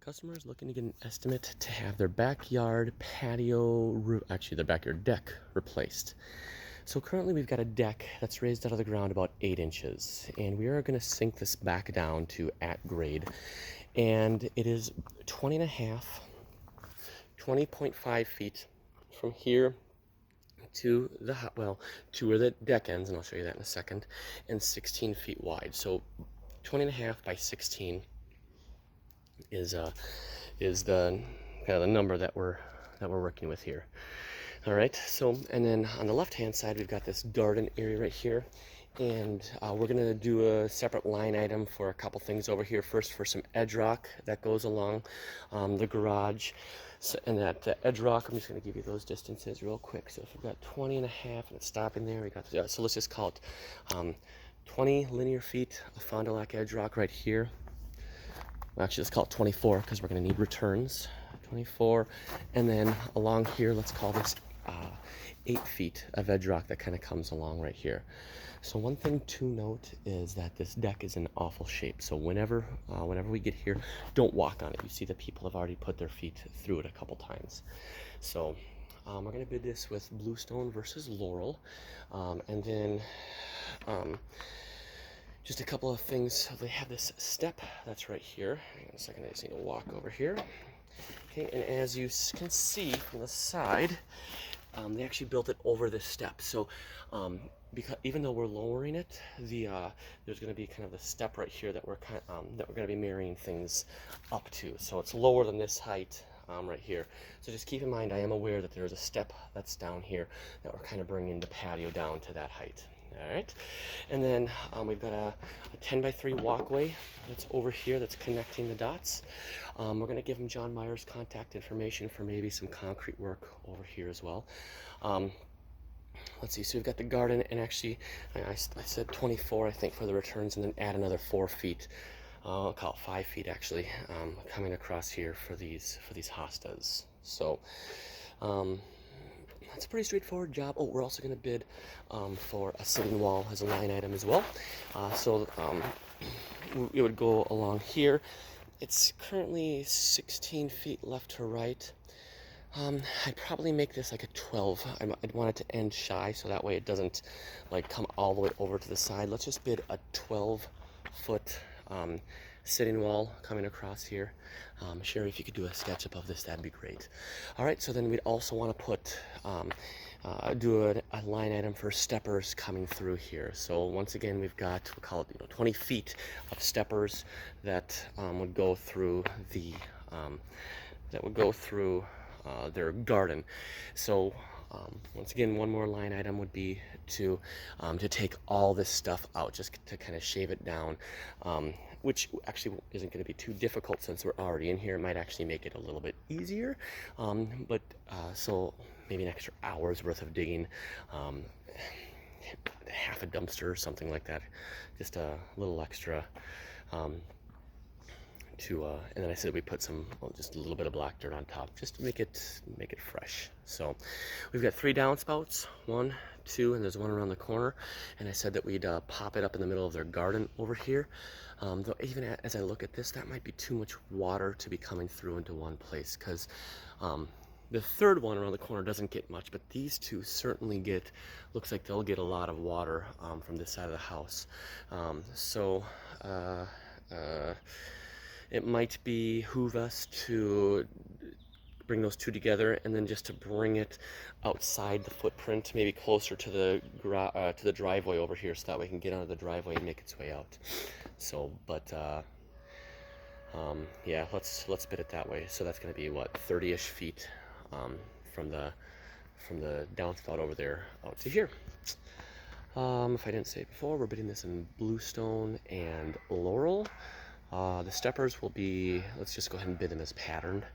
Customer is looking to get an estimate to have their backyard patio, actually their backyard deck replaced. So currently we've got a deck that's raised out of the ground about 8 inches, and we are going to sink this back down to at grade. And it is 20 and a half, 20.5 feet from here to the to where the deck ends, and I'll show you that in a second, and 16 feet wide. So 20 and a half by 16 is the kind of the number that we're working with here. All right, so and then on the left hand side we've got this garden area right here, and we're gonna do a separate line item for a couple things over here. First, for some edge rock that goes along the garage. So, and that edge rock, I'm just going to give you those distances real quick. So if we've got 20 and a half and it's stopping there, we got so let's just call it 20 linear feet of Fond du Lac edge rock right here. Well, actually, let's call it 24 because we're going to need returns. 24, and then along here, let's call this 8 feet of edge rock that kind of comes along right here. So one thing to note is that this deck is in awful shape. So whenever we get here, don't walk on it. You see that people have already put their feet through it a couple times. So we're going to bid this with bluestone versus laurel, and then just a couple of things. So they have this step that's right here. Hang on a second, I just need to walk over here. Okay, and as you can see from the side, they actually built it over this step. So because even though we're lowering it, there's going to be kind of the step right here that we're going to be marrying things up to. So it's lower than this height right here. So just keep in mind, I am aware that there's a step that's down here that we're kind of bringing the patio down to that height. All right, and then we've got a 10 by 3 walkway that's over here that's connecting the dots. We're going to give him John Meyer's contact information for maybe some concrete work over here as well. Let's see, so we've got the garden, and actually I said 24 I think for the returns, and then add another 4 feet. I'll call it 5 feet actually, coming across here for these hostas. So it's a pretty straightforward job. Oh, we're also going to bid for a sitting wall as a line item as well. It would go along here. It's currently 16 feet left to right. I'd probably make this like a 12. I'd want it to end shy, so that way it doesn't like come all the way over to the side. Let's just bid a 12-foot sitting wall coming across here. Sherry, if you could do a sketch-up of this, that'd be great. All right, so then we'd also want to put do a line item for steppers coming through here. So once again, we've got, we'll call it 20 feet of steppers that would go through their garden. So once again, one more line item would be to take all this stuff out, just to kind of shave it down, which actually isn't going to be too difficult since we're already in here. It might actually make it a little bit easier, so maybe an extra hour's worth of digging, half a dumpster or something like that, just a little extra. And then I said we put just a little bit of black dirt on top, just to make it fresh. So we've got 3 downspouts, 1, 2, and there's one around the corner. And I said that we'd pop it up in the middle of their garden over here. Though even as I look at this, that might be too much water to be coming through into one place, because the third one around the corner doesn't get much, but these two certainly looks like they'll get a lot of water from this side of the house. It might behoove us to bring those two together, and then just to bring it outside the footprint, maybe closer to the driveway over here, so that way it can get onto the driveway and make its way out. So, yeah, let's bid it that way. So that's going to be what, 30-ish feet from the downspout over there out to here. If I didn't say it before, we're bidding this in bluestone and laurel. The steppers will be, let's just go ahead and bid them as patterned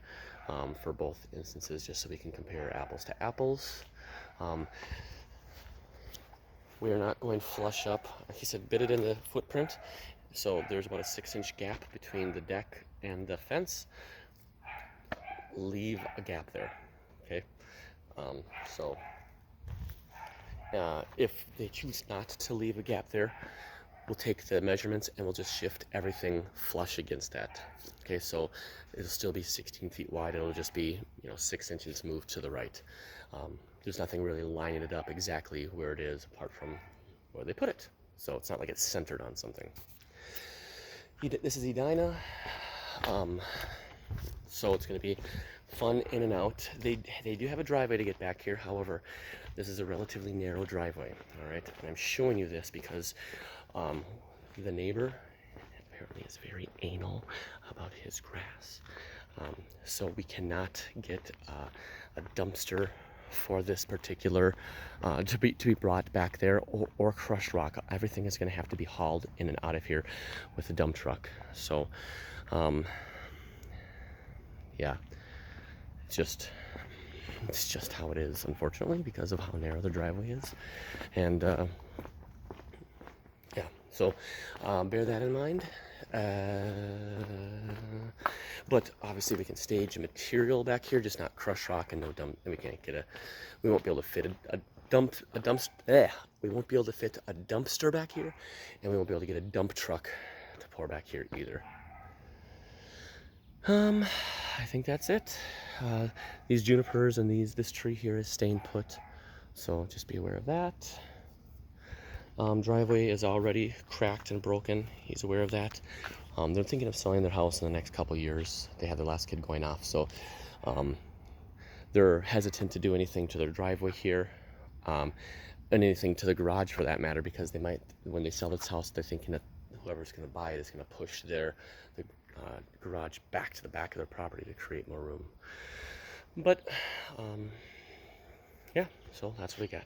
for both instances, just so we can compare apples to apples. We are not going flush up. Like he said, bid it in the footprint. So there's about a 6-inch gap between the deck and the fence. Leave a gap there, okay? If they choose not to leave a gap there, we'll take the measurements and we'll just shift everything flush against that. Okay, so it'll still be 16 feet wide. It'll just be, 6 inches moved to the right. There's nothing really lining it up exactly where it is apart from where they put it. So it's not like it's centered on something. This is Edina. So it's going to be fun in and out. They do have a driveway to get back here. However, this is a relatively narrow driveway. All right, and I'm showing you this because the neighbor apparently is very anal about his grass. So we cannot get a dumpster for this particular to be brought back there, or crushed rock. Everything is going to have to be hauled in and out of here with a dump truck. So yeah, it's just how it is, unfortunately, because of how narrow the driveway is. And yeah, so bear that in mind. But obviously we can stage material back here, just not crush rock and no dump. And we won't be able to fit we won't be able to fit a dumpster back here, and we won't be able to get a dump truck to pour back here either. I think that's it. These junipers and this tree here is staying put, so just be aware of that. Driveway is already cracked and broken. He's aware of that. They're thinking of selling their house in the next couple years. They had their last kid going off, so they're hesitant to do anything to their driveway here, and anything to the garage for that matter, because they might, when they sell this house, they're thinking that whoever's going to buy it is going to push the garage back to the back of their property to create more room. But yeah, so that's what we got.